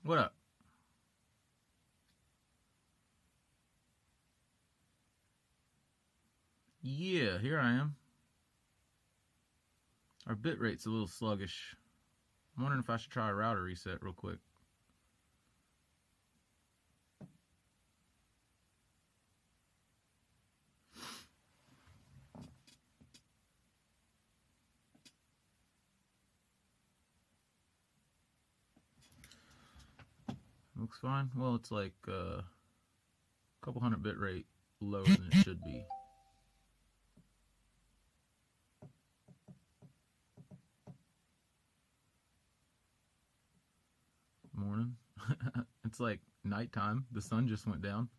What up? Yeah, here I am. Our bit rate's a little sluggish. I'm wondering if I should try a router reset real quick. Looks fine. Well, it's like a couple hundred bit rate lower than it should be. Morning. It's like nighttime. The sun just went down.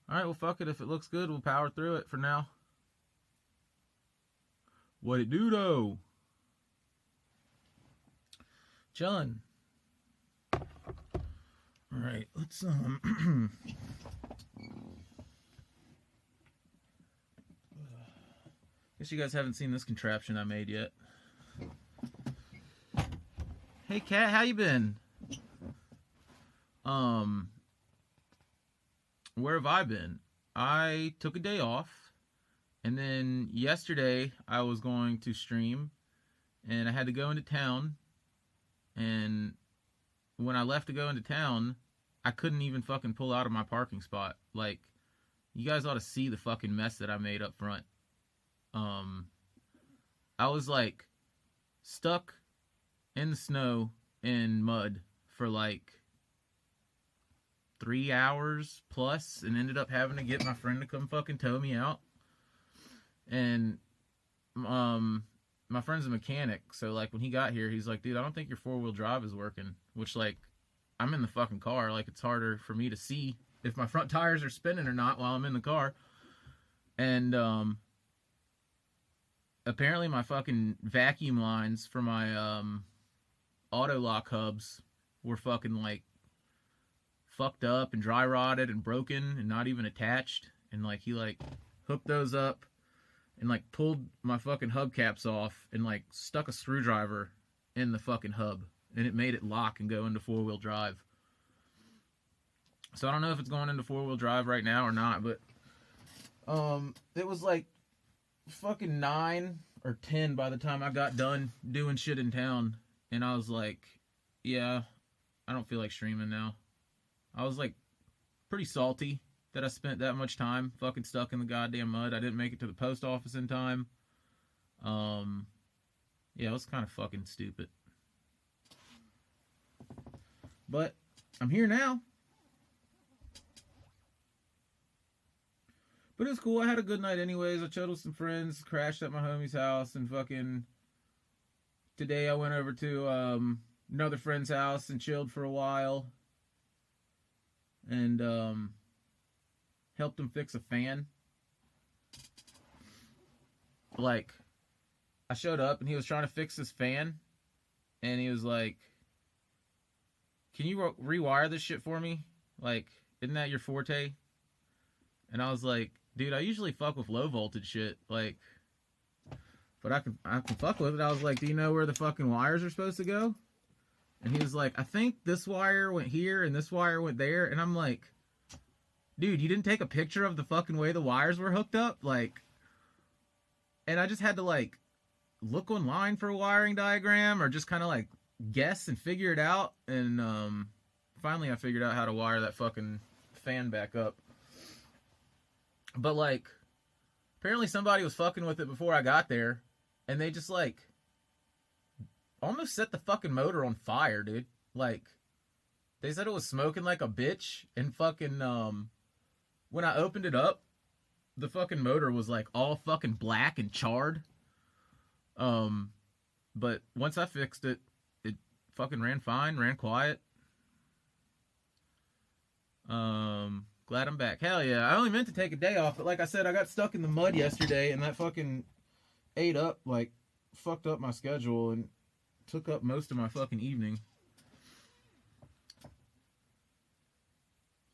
Alright, well, fuck it. If it looks good, we'll power through it for now. What it do, though? Chillin'. Alright, let's, guess you guys haven't seen this contraption I made yet. Hey, Kat, how you been? Where have I been? I took a day off, and then yesterday I was going to stream, and I had to go into town, and when I left to go into town, I couldn't even fucking pull out of my parking spot. Like, you guys ought to see the fucking mess that I made up front. I was like stuck in the snow and mud for like 3 hours plus, and ended up having to get my friend to come fucking tow me out. And my friend's a mechanic, so like when he got here, he's like, dude, I don't think your 4-wheel drive is working. Which, like, I'm in the fucking car, like, it's harder for me to see if my front tires are spinning or not while I'm in the car. And apparently my fucking vacuum lines for my auto lock hubs were fucking like fucked up and dry rotted and broken and not even attached. And like he like hooked those up and like pulled my fucking hubcaps off and like stuck a screwdriver in the fucking hub, and it made it lock and go into 4-wheel drive. So I don't know if it's going into 4-wheel drive right now or not, but it was like fucking 9 or 10 by the time I got done doing shit in town, and I was like, yeah, I don't feel like streaming now. I was like pretty salty that I spent that much time fucking stuck in the goddamn mud. I didn't make it to the post office in time. Yeah, it was kind of fucking stupid. But I'm here now. But it was cool. I had a good night anyways. I chilled with some friends, crashed at my homie's house, and fucking today I went over to another friend's house and chilled for a while. And helped him fix a fan. Like, I showed up and he was trying to fix this fan, and he was like, can you rewire this shit for me? Like, isn't that your forte? And I was like, dude, I usually fuck with low voltage shit, like, but I can fuck with it. I was like, do you know where the fucking wires are supposed to go? And he was like, I think this wire went here and this wire went there. And I'm like, dude, you didn't take a picture of the fucking way the wires were hooked up? Like, and I just had to like look online for a wiring diagram or just kind of like guess and figure it out. And finally I figured out how to wire that fucking fan back up. But like, apparently somebody was fucking with it before I got there, and they just like almost set the fucking motor on fire, dude. Like, they said it was smoking like a bitch, and fucking when I opened it up, the fucking motor was like all fucking black and charred. But once I fixed it, it fucking ran fine, ran quiet. Glad I'm back. Hell yeah. I only meant to take a day off, but like I said, I got stuck in the mud yesterday, and that fucking ate up, like, fucked up my schedule and took up most of my fucking evening.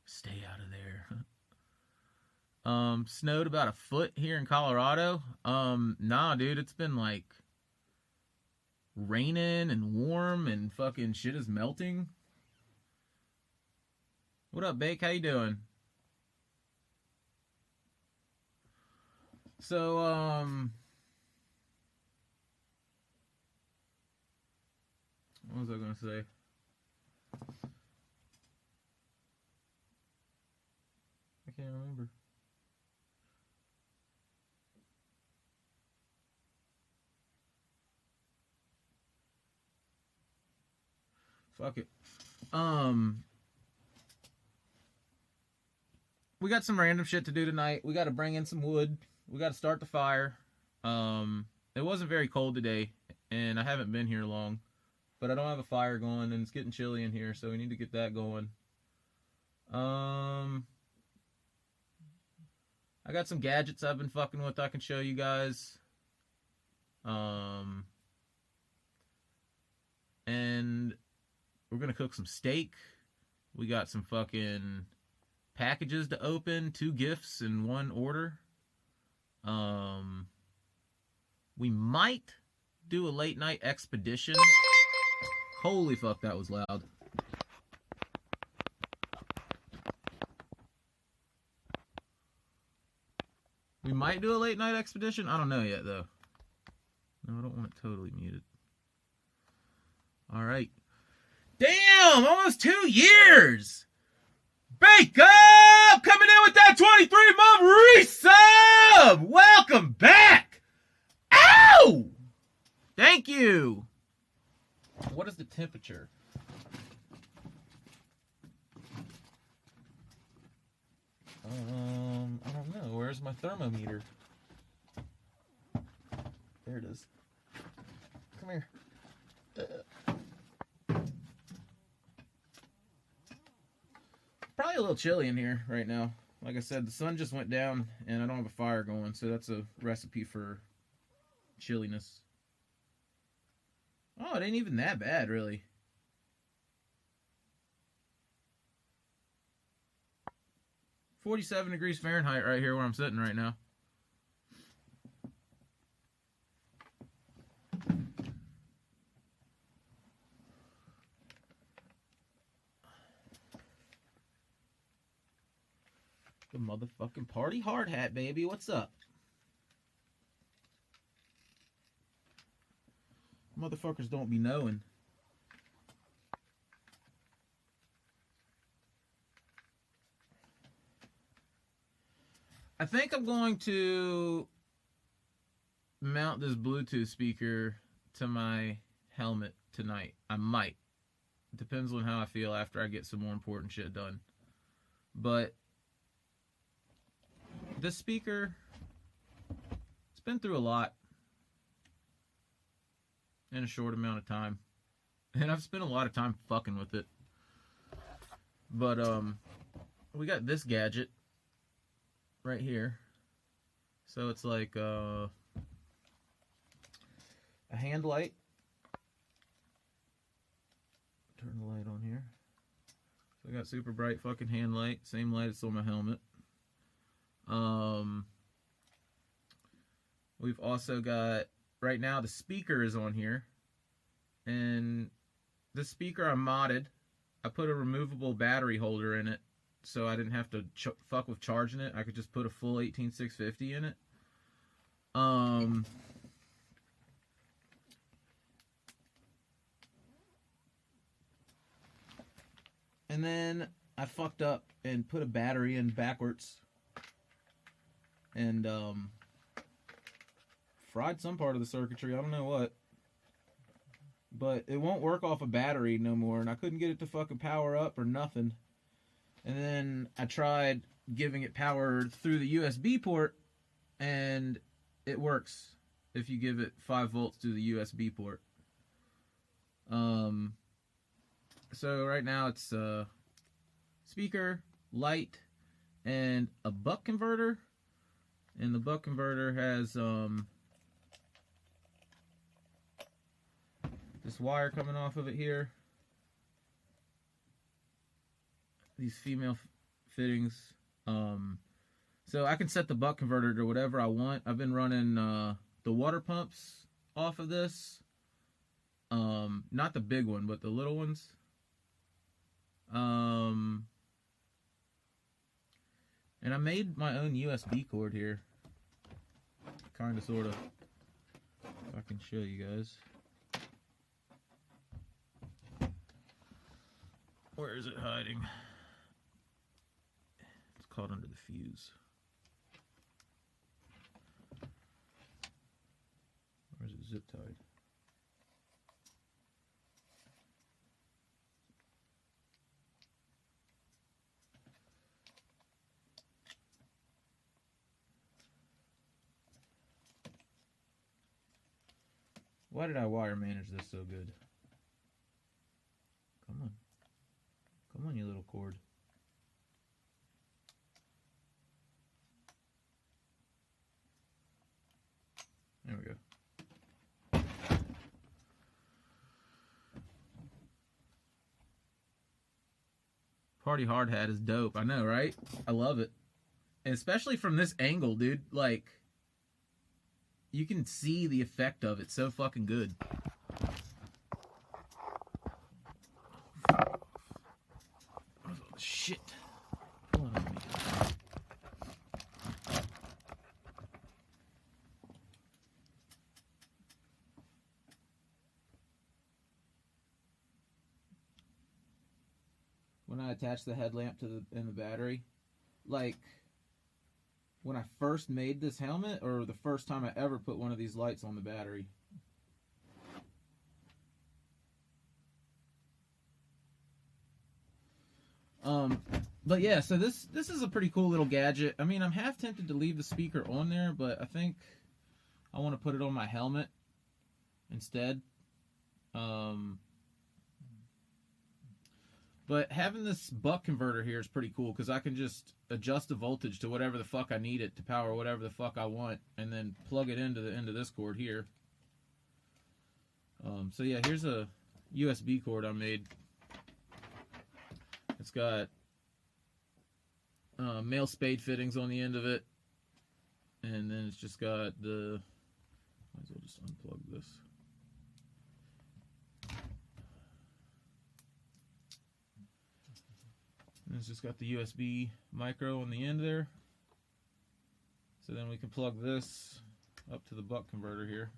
Stay out of there. Snowed about a foot here in Colorado. Nah, dude, it's been like raining and warm and fucking shit is melting. What up, Bake? How you doing? So, what was I gonna say? I can't remember. Fuck it. We got some random shit to do tonight. We got to bring in some wood. We got to start the fire. It wasn't very cold today, and I haven't been here long, but I don't have a fire going, and it's getting chilly in here, so we need to get that going. I got some gadgets I've been fucking with I can show you guys. And we're gonna cook some steak. We got some fucking packages to open, 2 gifts in 1 order. We might do a late night expedition. Holy fuck, that was loud. We might do a late night expedition. I don't know yet though. No, I don't want it totally muted. All right. Damn, almost 2 years. Bake Up coming in with that 23-month resub. Welcome back. Ow! Thank you. What is the temperature? I don't know. Where's my thermometer? There it is. Come here. Probably a little chilly in here right now. Like I said, the sun just went down and I don't have a fire going, so that's a recipe for chilliness. Oh, it ain't even that bad, really. "47 degrees Fahrenheit right here where I'm sitting right now. The motherfucking party hard hat, baby. What's up? Motherfuckers don't be knowing. I think I'm going to mount this Bluetooth speaker to my helmet tonight. I might. It depends on how I feel after I get some more important shit done. But this speaker, it's been through a lot in a short amount of time. And I've spent a lot of time fucking with it. But we got this gadget right here. So it's like a hand light. Turn the light on here. So I got super bright fucking hand light. Same light that's on my helmet. We've also got, right now the speaker is on here. And the speaker I modded. I put a removable battery holder in it, so I didn't have to fuck with charging it. I could just put a full 18650 in it. And then I fucked up and put a battery in backwards. And fried some part of the circuitry. I don't know what. But it won't work off a battery no more. And I couldn't get it to fucking power up or nothing. And then I tried giving it power through the USB port. And it works if you give it 5 volts to the USB port. So right now it's speaker, light, and a buck converter. And the buck converter has this wire coming off of it here. These female fittings. So I can set the buck converter to whatever I want. I've been running the water pumps off of this. Not the big one, but the little ones. And I made my own USB cord here. Kind of, sort of. If I can show you guys. Where is it hiding? It's caught under the fuse. Where's it zip tied? Why did I wire manage this so good? Come on. Come on, you little cord. There we go. Party hard hat is dope. I know, right? I love it. And especially from this angle, dude. Like, you can see the effect of it so fucking good. Where's all the shit? Pull it on me. When I attach the headlamp to the battery, like, when I first made this helmet, or the first time I ever put one of these lights on the battery. But yeah, so this is a pretty cool little gadget. I mean, I'm half tempted to leave the speaker on there, but I think I want to put it on my helmet instead. But having this buck converter here is pretty cool because I can just adjust the voltage to whatever the fuck I need it to power whatever the fuck I want, and then plug it into the end of this cord here. So yeah, here's a USB cord I made. It's got male spade fittings on the end of it, and then it's just got the. Might as well just unplug this. And it's just got the USB micro on the end there. So then we can plug this up to the buck converter here.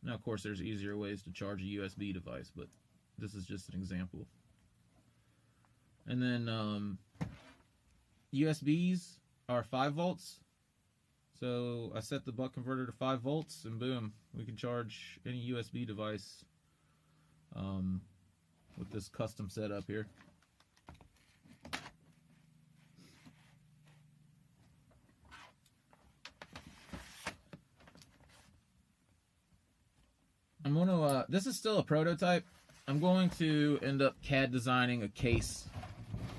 Now, of course, there's easier ways to charge a USB device, but this is just an example. And then USBs are 5 volts. So I set the buck converter to 5 volts, and boom, we can charge any USB device with this custom setup here. I'm gonna, this is still a prototype. I'm going to end up CAD designing a case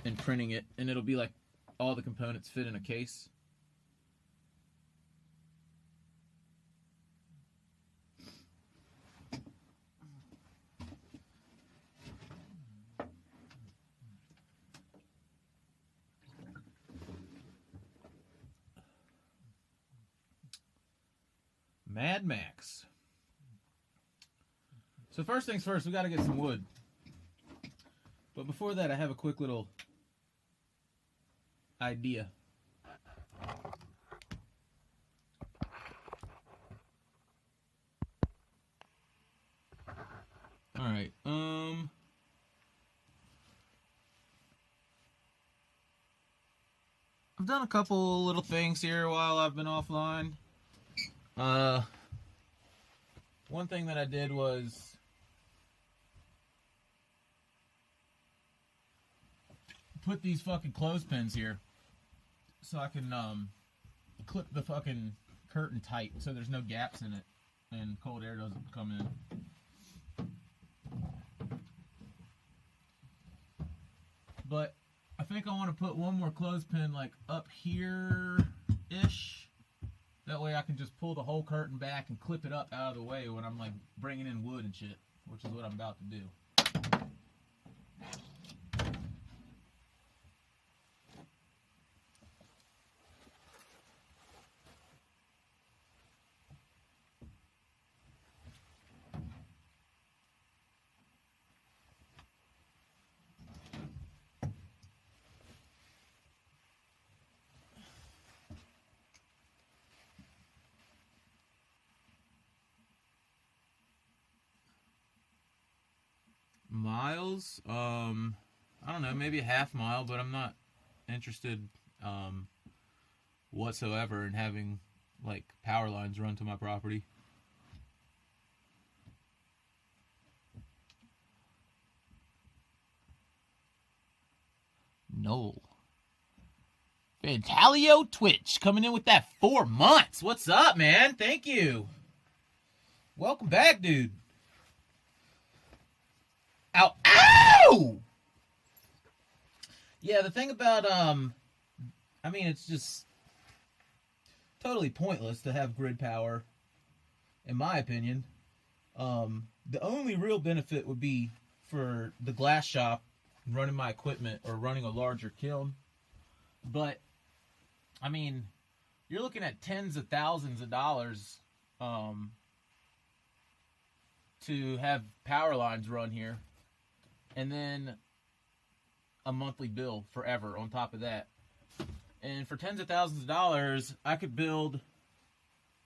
and printing it, and it'll be like all the components fit in a case. Mad Max. So first things first, we got to get some wood. But before that, I have a quick little idea. All right. I've done a couple little things here while I've been offline. One thing that I did was put these fucking clothespins here so I can clip the fucking curtain tight so there's no gaps in it and cold air doesn't come in. But I think I want to put one more clothespin like up here-ish. That way I can just pull the whole curtain back and clip it up out of the way when I'm like bringing in wood and shit, which is what I'm about to do. Miles, I don't know, maybe a half mile, but I'm not interested whatsoever in having like power lines run to my property. Noel. Fantalio Twitch coming in with that 4 months. What's up, man? Thank you. Welcome back, dude. Ow. Ow! Yeah, the thing about, I mean, it's just totally pointless to have grid power, in my opinion. The only real benefit would be for the glass shop running my equipment or running a larger kiln. But, I mean, you're looking at tens of thousands of dollars to have power lines run here. And then a monthly bill forever on top of that. And for tens of thousands of dollars, I could build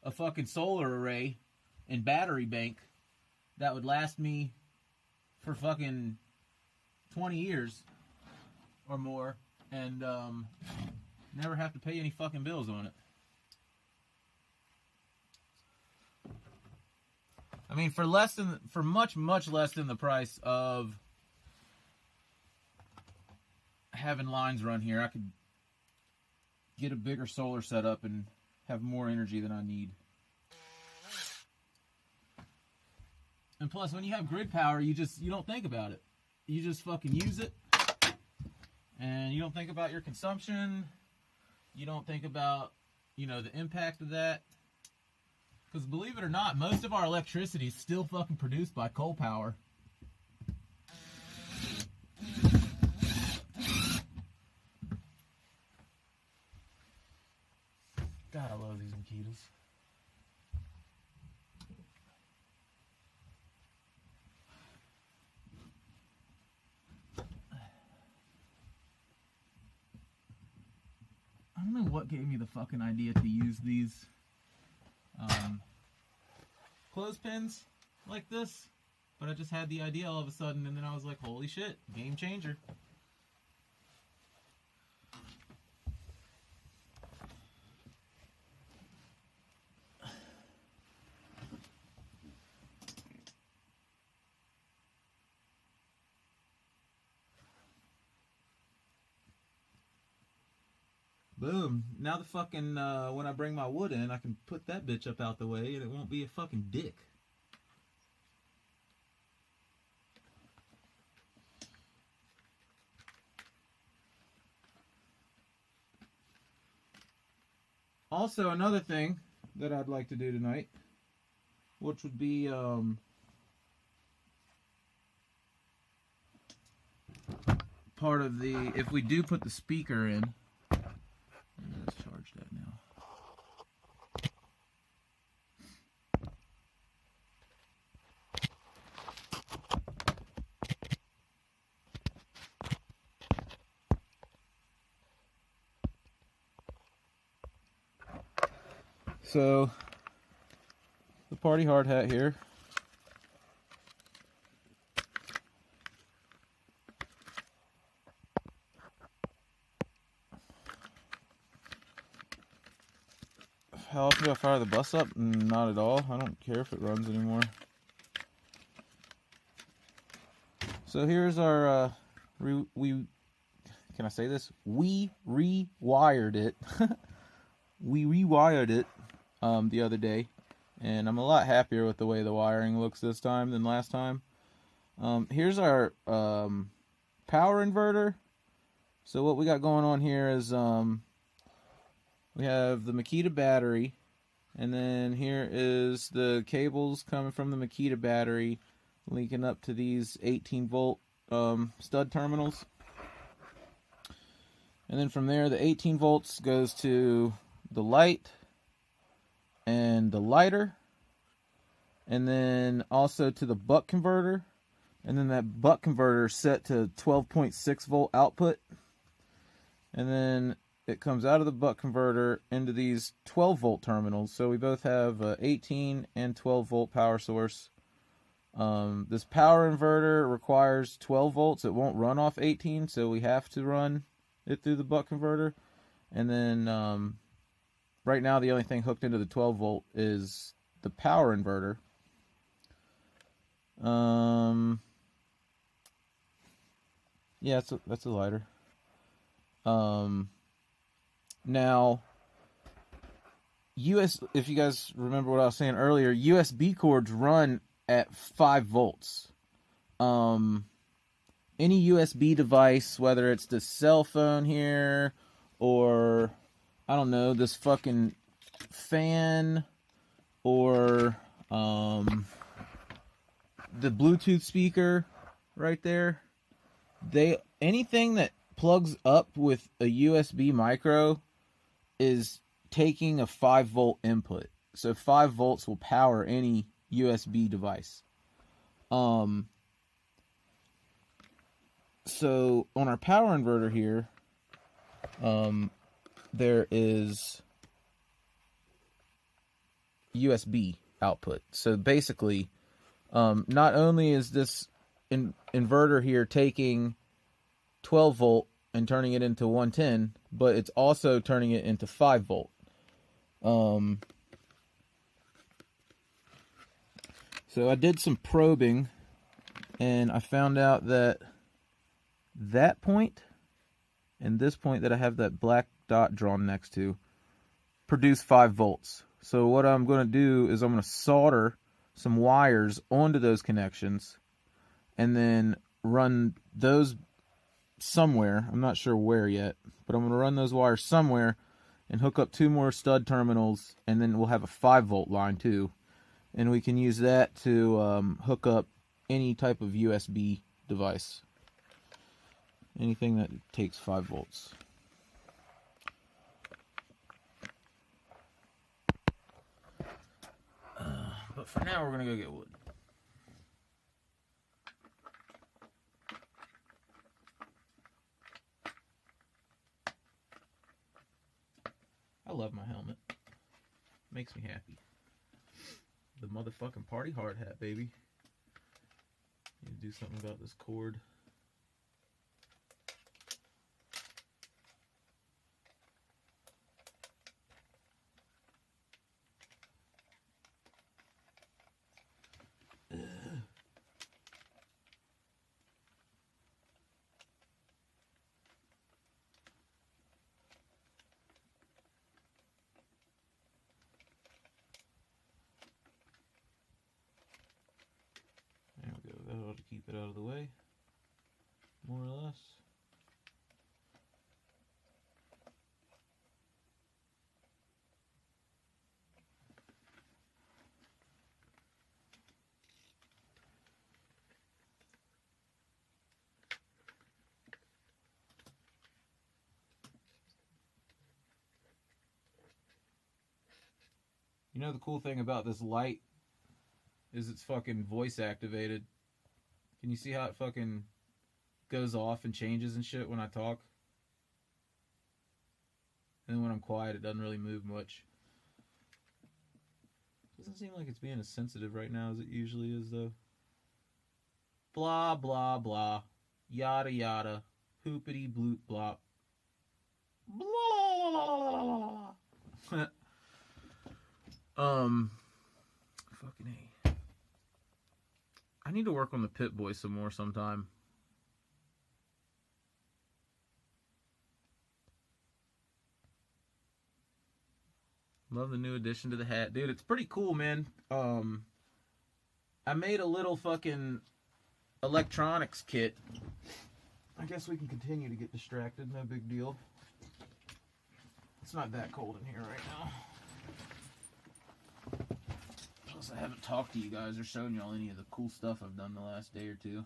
a fucking solar array and battery bank that would last me for fucking 20 years or more and never have to pay any fucking bills on it. I mean, for much less than the price of having lines run here, I could get a bigger solar setup and have more energy than I need. And plus, when you have grid power, you don't think about it. You just fucking use it, and you don't think about your consumption. You don't think about, the impact of that. Because believe it or not, most of our electricity is still fucking produced by coal power. God, I love these Makitas. I don't know what gave me the fucking idea to use these clothespins like this, but I just had the idea all of a sudden, and then I was like, holy shit, game changer. Boom. Now the fucking, when I bring my wood in, I can put that bitch up out the way and it won't be a fucking dick. Also, another thing that I'd like to do tonight, which would be, part of the, if we do put the speaker in, let's charge that now. So, the party hard hat here. How often do I fire the bus up? Not at all. I don't care if it runs anymore. So here's our, can I say this? We rewired it. We rewired it the other day, and I'm a lot happier with the way the wiring looks this time than last time. Here's our power inverter. So what we got going on here is we have the Makita battery, and then here is the cables coming from the Makita battery linking up to these 18 volt stud terminals. And then from there, the 18 volts goes to the light and the lighter, and then also to the buck converter, and then that buck converter set to 12.6 volt output, and then it comes out of the buck converter into these 12 volt terminals. So we both have 18 and 12 volt power source This power inverter requires 12 volts. It won't run off 18, so we have to run it through the buck converter. And then right now the only thing hooked into the 12 volt is the power inverter. Yeah, that's a lighter. Now, if you guys remember what I was saying earlier, USB cords run at 5 volts. Any USB device, whether it's the cell phone here or I don't know, this fucking fan or the Bluetooth speaker right there, anything that plugs up with a USB micro is taking a 5 volt input. So 5 volts will power any USB device. So on our power inverter here, there is USB output. So basically, not only is this inverter here taking 12 volt and turning it into 110, but it's also turning it into 5 volt. So I did some probing, and I found out that that point and this point that I have that black dot drawn next to produce 5 volts. So what I'm going to do is I'm going to solder some wires onto those connections and then run those somewhere. I'm not sure where yet, but I'm going to run those wires somewhere and hook up 2 more stud terminals, and then we'll have a 5 volt line too. And we can use that to hook up any type of USB device. Anything that takes 5 volts. But for now, we're going to go get wood. I love my helmet. Makes me happy. The motherfucking party hard hat, baby. Need to do something about this cord. That ought to keep it out of the way, more or less. You know the cool thing about this light is it's fucking voice activated. Can you see how it fucking goes off and changes and shit when I talk? And when I'm quiet, it doesn't really move much. Doesn't seem like it's being as sensitive right now as it usually is, though. Blah, blah, blah. Yada, yada. Poopity, bloop, blop. Blah. Fucking A. I need to work on the Pip-Boy some more sometime. Love the new addition to the hat. Dude, it's pretty cool, man. I made a little fucking electronics kit. I guess we can continue to get distracted. No big deal. It's not that cold in here right now. Plus, I haven't talked to you guys or shown y'all any of the cool stuff I've done the last day or two.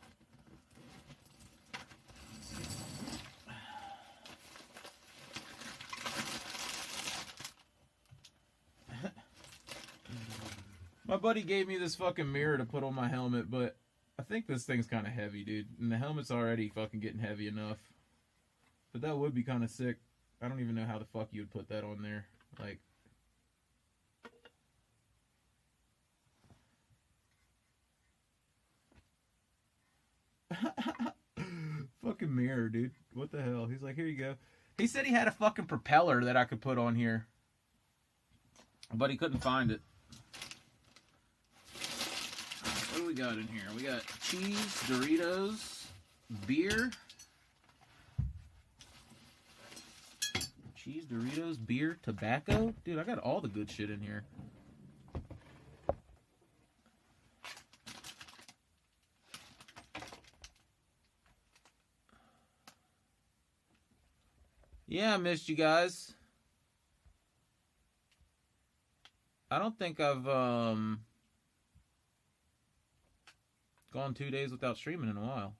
My buddy gave me this fucking mirror to put on my helmet, but I think this thing's kind of heavy, dude. And the helmet's already fucking getting heavy enough. But that would be kind of sick. I don't even know how the fuck you would put that on there. Like, Fucking mirror, dude. What the hell? He's like, here you go. He said he had a fucking propeller that I could put on here, but he couldn't find it. What do we got in here? We got cheese, Doritos, beer. Cheese, Doritos, beer, tobacco. Dude, I got all the good shit in here. Yeah, I missed you guys. I don't think I've gone 2 days without streaming in a while.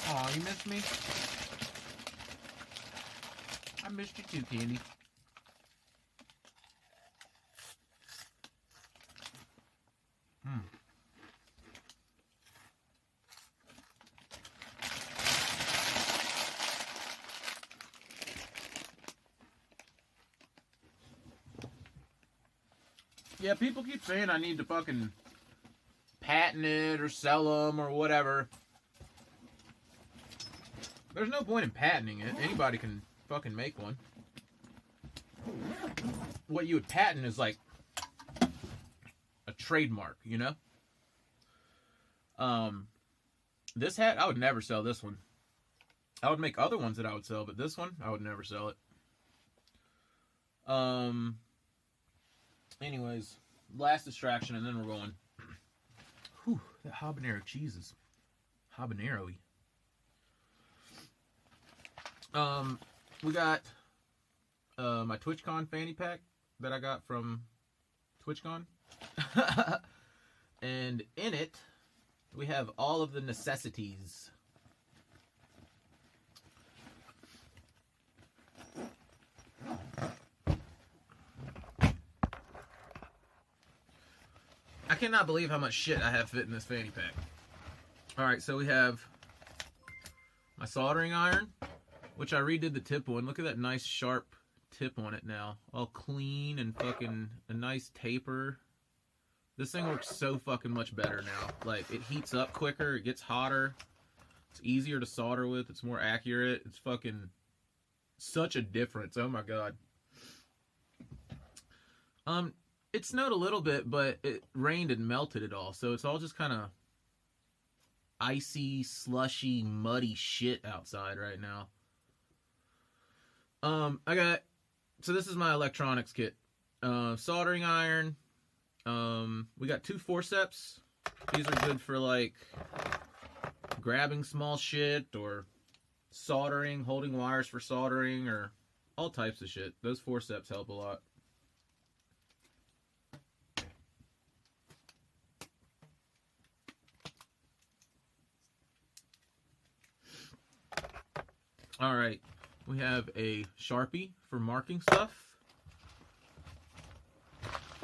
Aw, you missed me? I missed you too, Candy. Yeah, people keep saying I need to fucking patent it or sell them or whatever. There's no point in patenting it. Anybody can fucking make one. What you would patent is like a trademark, you know? This hat, I would never sell this one. I would make other ones that I would sell, but this one, I would never sell it. Anyways, last distraction, and then we're going. Whew, that habanero cheese is habanero-y. We got my TwitchCon fanny pack that I got from TwitchCon. And in it, we have all of the necessities. I cannot believe how much shit I have fit in this fanny pack. Alright, so we have my soldering iron, which I redid the tip on. Look at that nice sharp tip on it now. All clean and fucking a nice taper. This thing works so fucking much better now. Like, it heats up quicker, it gets hotter. It's easier to solder with, it's more accurate. It's fucking such a difference. Oh my god. It snowed a little bit, but it rained and melted it all. So it's all just kind of icy, slushy, muddy shit outside right now. So this is my electronics kit. Soldering iron. We got 2 forceps. These are good for like grabbing small shit or soldering, holding wires for soldering, or all types of shit. Those forceps help a lot. Alright, we have a Sharpie for marking stuff.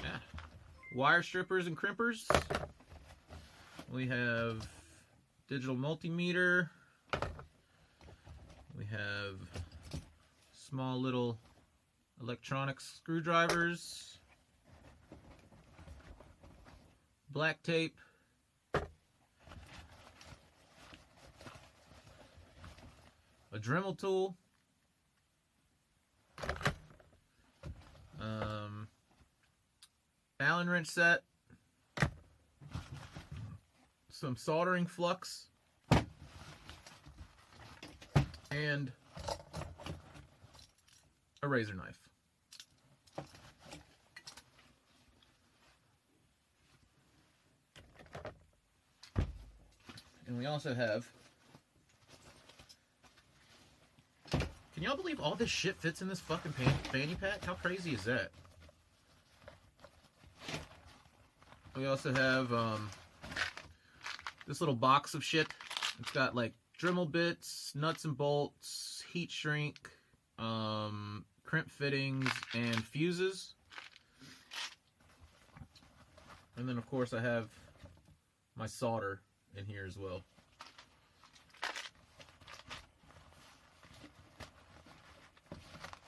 Yeah. Wire strippers and crimpers. We have digital multimeter. We have small little electronic screwdrivers. Black tape. A Dremel tool. Allen wrench set. Some soldering flux. And a razor knife. And we also have... Can y'all believe all this shit fits in this fucking fanny pack? How crazy is that? We also have this little box of shit. It's got like Dremel bits, nuts and bolts, heat shrink, crimp fittings, and fuses. And then of course I have my solder in here as well.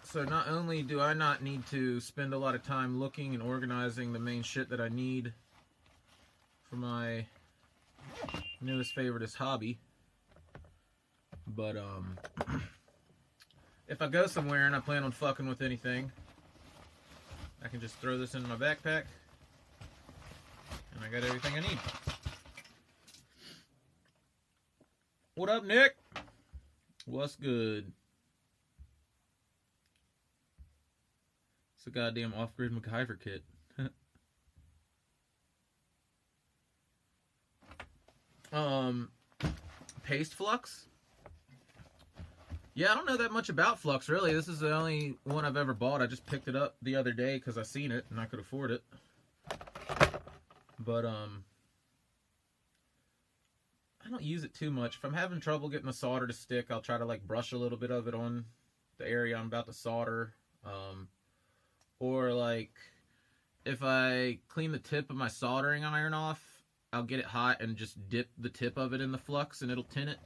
So not only do I not need to spend a lot of time looking and organizing the main shit that I need for my newest favoriteest hobby, but if I go somewhere and I plan on fucking with anything, I can just throw this in my backpack and I got everything I need. What up, Nick? What's good? It's a goddamn off-grid MacGyver kit. Paste Flux? Yeah, I don't know that much about Flux, really. This is the only one I've ever bought. I just picked it up the other day because I seen it and I could afford it. But, I don't use it too much. If I'm having trouble getting the solder to stick, I'll try to, like, brush a little bit of it on the area I'm about to solder. Or, like, if I clean the tip of my soldering iron off, I'll get it hot and just dip the tip of it in the flux and it'll tin it.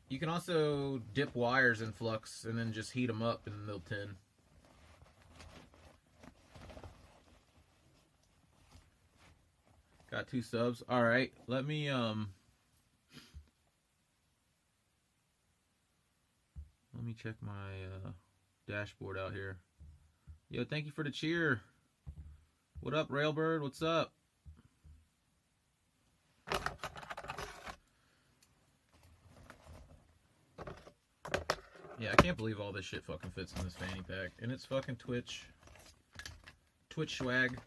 You can also dip wires in flux and then just heat them up and they'll tin. Got 2 subs. Alright, let me check my dashboard out here. Yo, thank you for the cheer. What up, Railbird? What's up? Yeah, I can't believe all this shit fucking fits in this fanny pack. And it's fucking Twitch swag.